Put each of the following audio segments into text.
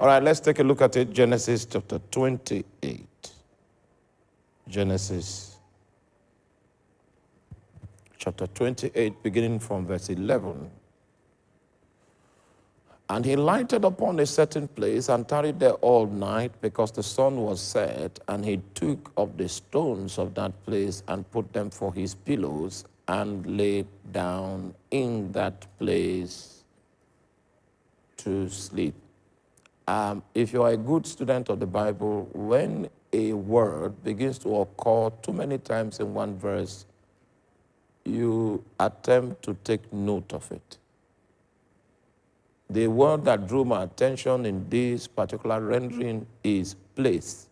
All right, let's take a look at it. Genesis chapter 28. Genesis chapter 28, beginning from verse 11. And he lighted upon a certain place and tarried there all night, because the sun was set. And he took of the stones of that place and put them for his pillows, and lay down in that place to sleep. If you are a good student of the Bible, when a word begins to occur too many times in one verse, you attempt to take note of it. The word that drew my attention in this particular rendering is place.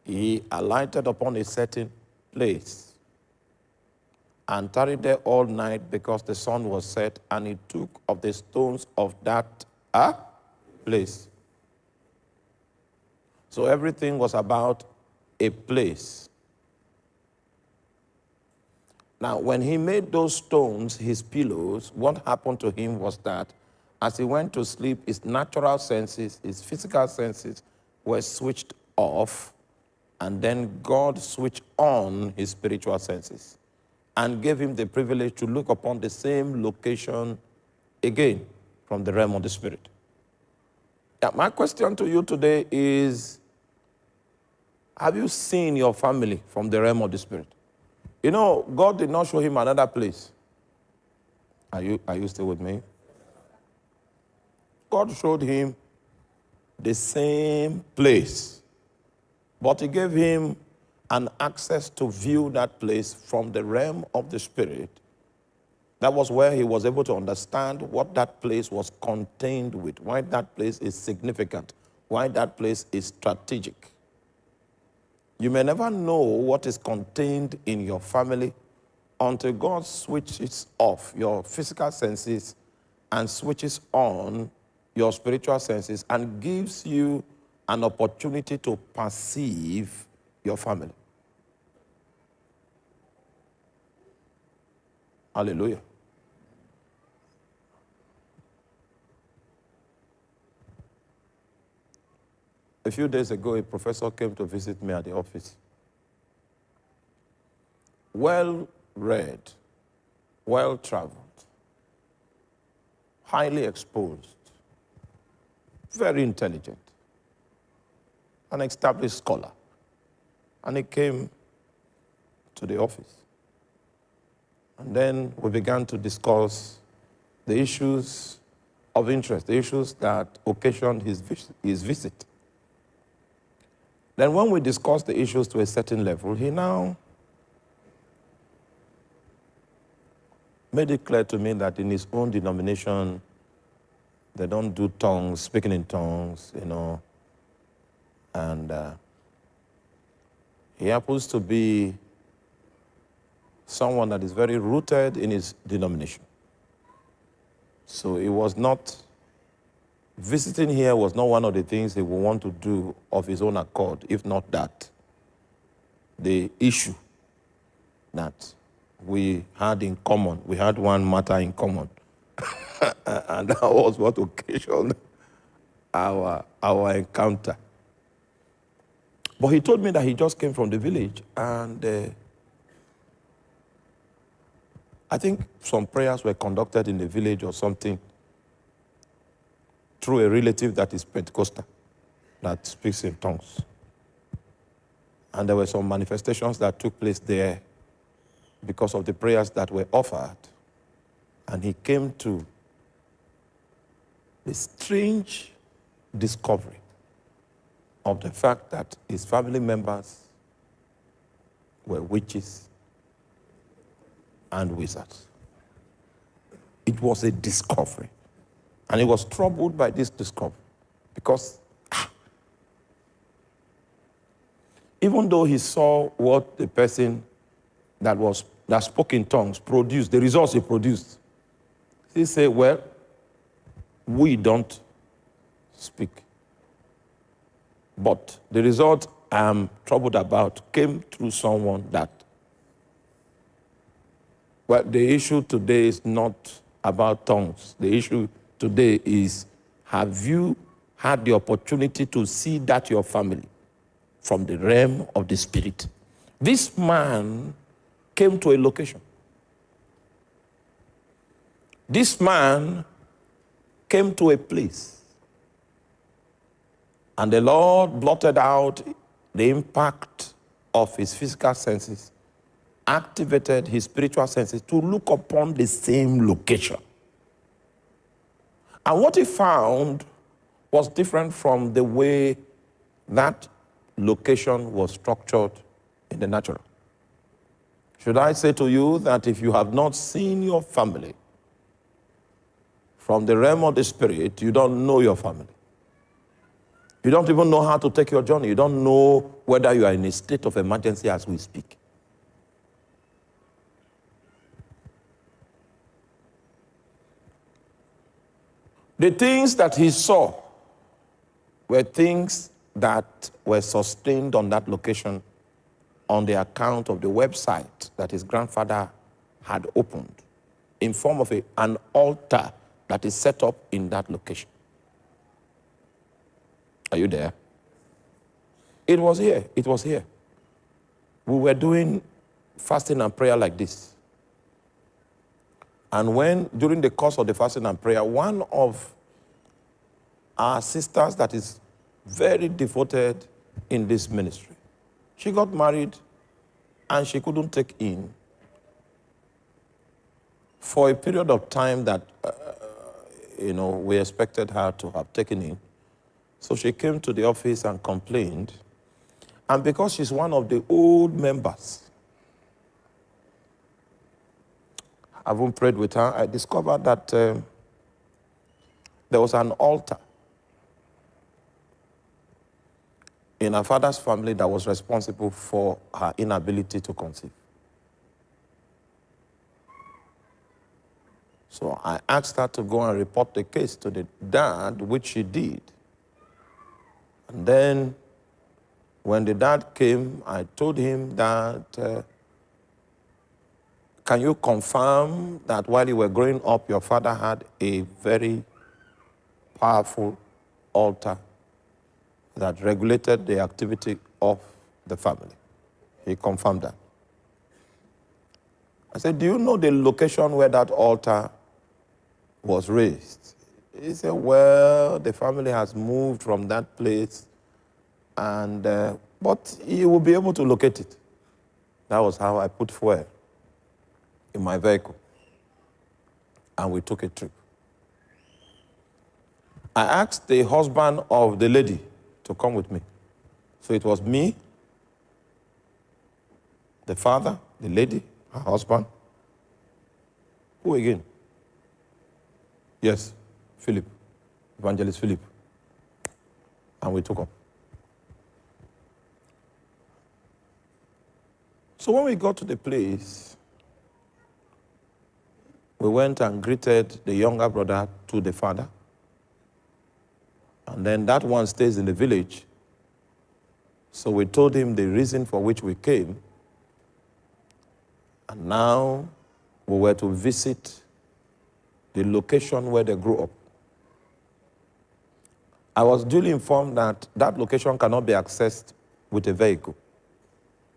He alighted upon a certain place and tarried there all night, because the sun was set, and he took of the stones of that place. So everything was about a place. Now, when he made those stones his pillows, what happened to him was that as he went to sleep, his natural senses, his physical senses were switched off, and then God switched on his spiritual senses and gave him the privilege to look upon the same location again from the realm of the spirit. Now, my question to you today is, have you seen your family from the realm of the spirit? You know, God did not show him another place. Are you still with me? God showed him the same place, but he gave him an access to view that place from the realm of the spirit. That was where he was able to understand what that place was contained with, why that place is significant, why that place is strategic. You may never know what is contained in your family until God switches off your physical senses and switches on your spiritual senses and gives you an opportunity to perceive your family. Hallelujah. A few days ago, a professor came to visit me at the office. Well-read, well-traveled, highly exposed, very intelligent, an established scholar. And he came to the office. And then we began to discuss the issues of interest, the issues that occasioned his visit. Then when we discussed the issues to a certain level, he now made it clear to me that in his own denomination, they don't do tongues, speaking in tongues, you know. And he happens to be someone that is very rooted in his denomination. So it was not, visiting here was not one of the things he would want to do of his own accord, if not that. The issue that we had in common, we had one matter in common, and that was what occasioned our encounter. But he told me that he just came from the village, and I think some prayers were conducted in the village or something through a relative that is Pentecostal, that speaks in tongues. And there were some manifestations that took place there because of the prayers that were offered. And he came to the strange discovery of the fact that his family members were witches and wizards. It was a discovery. And he was troubled by this discovery because even though he saw what the person that spoke in tongues produced, the results he produced, he said, well, we don't speak. But the result I'm troubled about came through someone that, well, the issue today is not about tongues. The issue today is Have you had the opportunity to see that your family from the realm of the spirit? This man came to a location. This man came to a place. And the Lord blotted out the impact of his physical senses, activated his spiritual senses to look upon the same location. And what he found was different from the way that location was structured in the natural. Should I say to you that if you have not seen your family from the realm of the spirit, you don't know your family. You don't even know how to take your journey. You don't know whether you are in a state of emergency as we speak. The things that he saw were things that were sustained on that location on the account of the website that his grandfather had opened in form of an altar that is set up in that location. Are you there? It was here. It was here. We were doing fasting and prayer like this. And when, during the course of the fasting and prayer, one of our sisters that is very devoted in this ministry, she got married and she couldn't take in for a period of time that, we expected her to have taken in. So she came to the office and complained. And because she's one of the old members, having prayed with her, I discovered that there was an altar in her father's family that was responsible for her inability to conceive. So I asked her to go and report the case to the dad, which she did. And then when the dad came, I told him that, can you confirm that while you were growing up, your father had a very powerful altar that regulated the activity of the family? He confirmed that. I said, do you know the location where that altar was raised? He said, well, the family has moved from that place, and but he will be able to locate it. That was how I put fuel in my vehicle, and we took a trip. I asked the husband of the lady to come with me. So it was me, the father, the lady, her husband. Who again? Yes, Philip, Evangelist Philip. And we took up. So when we got to the place, we went and greeted the younger brother to the father. And then that one stays in the village. So we told him the reason for which we came. And now we were to visit the location where they grew up. I was duly informed that that location cannot be accessed with a vehicle.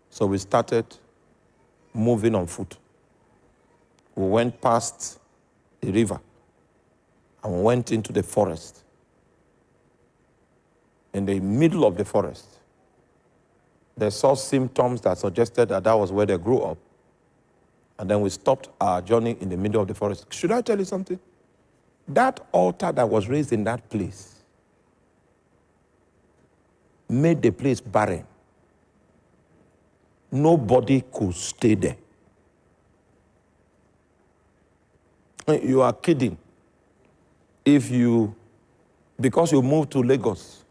So we started moving on foot. We went past the river and we went into the forest. In the middle of the forest, they saw symptoms that suggested that that was where they grew up. And then we stopped our journey in the middle of the forest. Should I tell you something? That altar that was raised in that place made the place barren. Nobody could stay there. You are kidding. Because you moved to Lagos,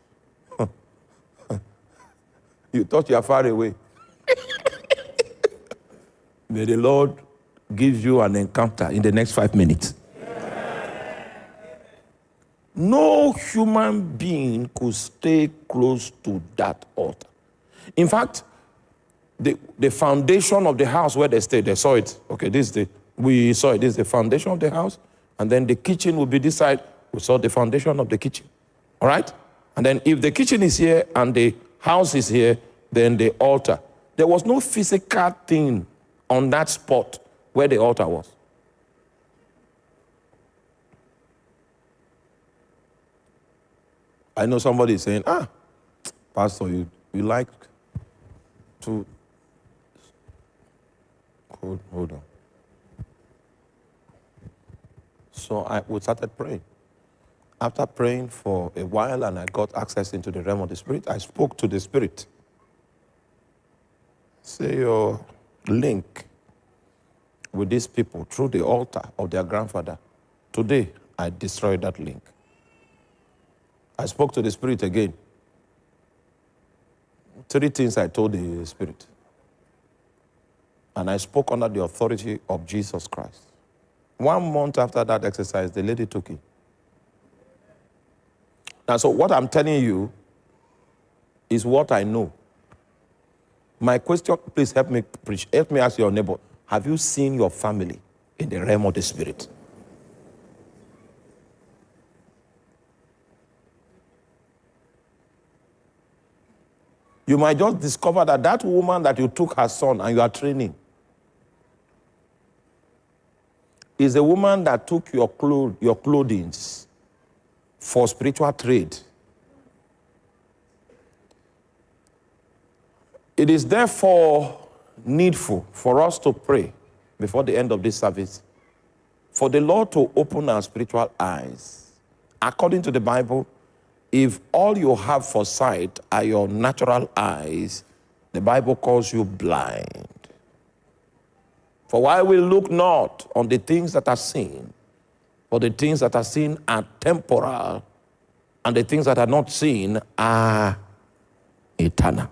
you thought you are far away. May the Lord give you an encounter in the next 5 minutes. No human being could stay close to that altar. In fact, the foundation of the house where they stayed, they saw it. Okay, we saw it. This is the foundation of the house. And then the kitchen will be this side. We saw the foundation of the kitchen. All right? And then if the kitchen is here and the house is here, then the altar. There was no physical thing on that spot where the altar was. I know somebody is saying, Pastor, you like to... Hold on. So we started praying. After praying for a while and I got access into the realm of the Spirit, I spoke to the Spirit. Say your link with these people through the altar of their grandfather. Today, I destroyed that link. I spoke to the Spirit again. 3 things I told the Spirit. And I spoke under the authority of Jesus Christ. 1 month after that exercise, the lady took it. Now, so what I'm telling you is what I know. My question, please help me preach. Help me ask your neighbor, have you seen your family in the realm of the Spirit? You might just discover that that woman that you took her son and you are training is a woman that took your clothing for spiritual trade. It is therefore needful for us to pray before the end of this service for the Lord to open our spiritual eyes. According to the Bible, if all you have for sight are your natural eyes, the Bible calls you blind. For while we look not on the things that are seen, for the things that are seen are temporal, and the things that are not seen are eternal.